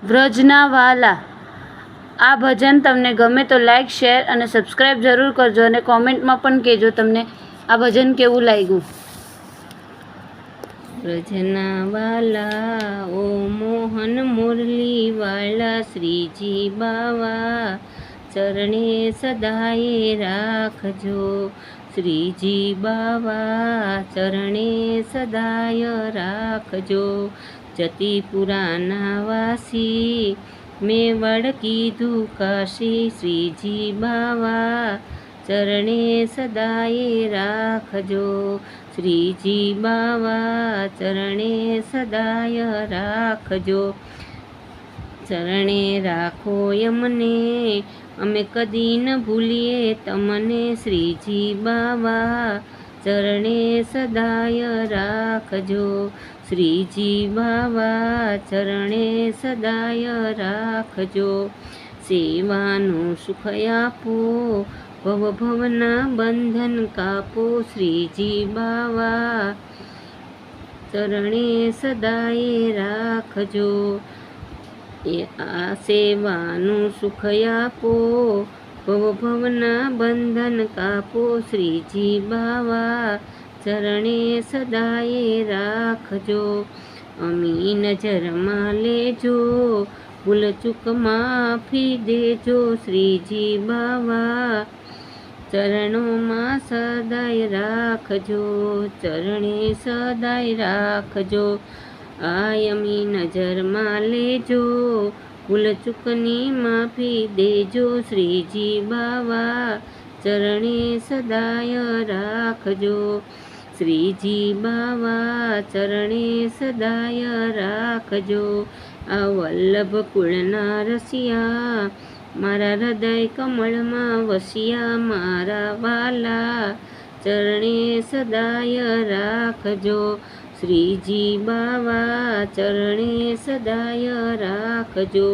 વ્રજના વાલા. આ ભજન તમને ગમે તો લાઈક, શેર અને સબસ્ક્રાઈબ જરૂર કરજો અને કોમેન્ટમાં પણ કહેજો તમને આ ભજન કેવું લાગ્યું. વ્રજના વાલા ઓ મોહન મુરલી વાલા, શ્રીજી બાવા ચરણે સદાય રાખજો. શ્રીજી બાવા ચરણે સદાય રાખજો. જતીપુરાના વાસી મેવાડ કીધું કાશી, શ્રીજી બાવા ચરણે સદાય રાખજો. શ્રીજી બાવા ચરણે સદાય રાખજો. ચરણે રાખો અમને, અમે કદી ન ભૂલીએ તમને. શ્રીજી બાવા ચરણે સદાય રાખજો. શ્રીજી બાવા ચરણે સદાય રાખજો. સેવાનું સુખ આપો, ભવના બંધન કાપો. શ્રીજી બાવા ચરણે સદાય રાખજો. આ સેવાનું સુખ આપો, ભવના બંધન કાપો. શ્રીજી બાવા ચરણે સદાય રાખજો. અમી નજરમાં લેજો, ભૂલ ચૂક માફી દેજો. શ્રીજી બાવા ચરણોમાં સદાય રાખજો. ચરણે સદાય રાખજો. અમી નજરમાં લેજો, ભૂલ ચૂકની માફી દેજો. શ્રીજી બાવા ચરણે સદાય રાખજો. શ્રીજી બાવા ચરણે સદાય રાખજો. આ વલ્લભ કુળના રસિયા, મારા હૃદય કમળમાં વસિયા. મારા વાલા ચરણે સદાય રાખજો. શ્રીજી બાવા ચરણે સદાય રાખજો.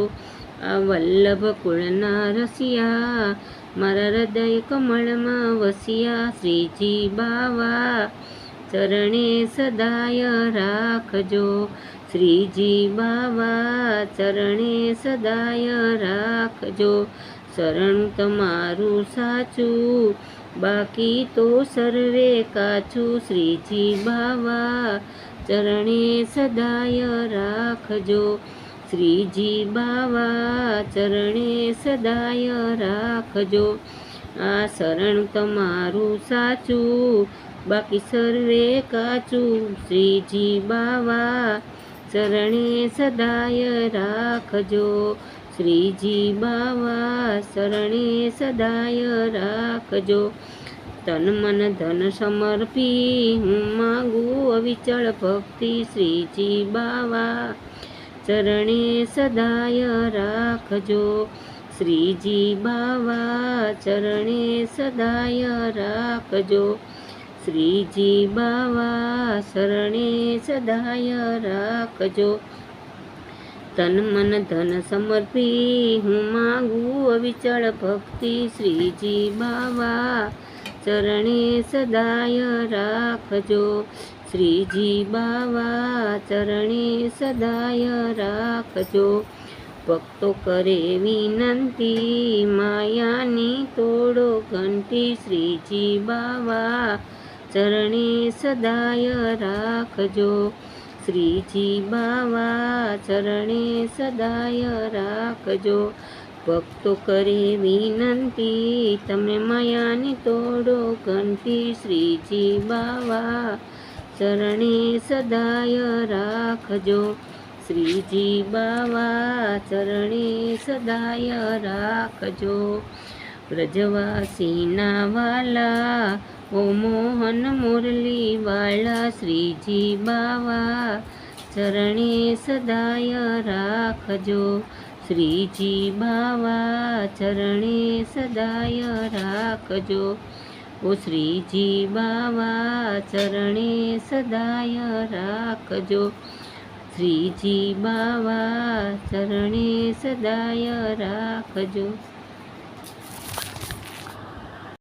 આ વલ્લભ કુળના રસિયા, મારા હૃદય કમળમાં વસિયા. શ્રીજી બાવા ચરણે સદાય રાખજો. શ્રીજી બાવા ચરણે સદાય રાખજો. શરણ તમારું સાચું, બાકી તો સર્વે કાચું. શ્રીજી બાવા ચરણે સદાય રાખજો. શ્રીજી બાવા ચરણે સદાય રાખજો. આ શરણ તમારું સાચું, બાકી સર્વે કાચું. શ્રીજી બાવા ચરણે સદાય રાખજો. શ્રીજી બાવા ચરણે સદાય રાખજો. તન મન ધન સમર્પી હું માગું અવિચળ ભક્તિ. શ્રીજી બાવા ચરણે સદાય રાખજો. શ્રીજી બાવા ચરણે સદાય રાખજો. શ્રીજી બાવા શરણે સદાય રાખજો. તન મન ધન સમર્પી હું માગું અવિચળ ભક્તિ. શ્રીજી બાવા ચરણે સદાય રાખજો. શ્રીજી બાવા ચરણે સદાય રાખજો. ભક્તો કરે વિનંતી, માયાની તોડો ઘંટી. શ્રીજી બાવા ચરણે સદાય રાખજો. શ્રીજી બાવા ચરણે સદાય રાખજો. ભક્તો કરે વિનંતી, તમે માયાની તોડો ઘંટી. શ્રીજી બાવા ચરણે સદાય રાખજો. શ્રીજી બાવા ચરણે સદાય રાખજો. વ્રજવાસીના વાલા ઓ મોહન મુરલી વાલા, શ્રીજી બાવા ચરણે સદાય રાખજો. શ્રીજી બાવા ચરણે સદાય રાખજો. ઓ શ્રીજી બાવા ચરણે સદાય રાખજો. શ્રીજી બાવા ચરણે સદાય રાખજો.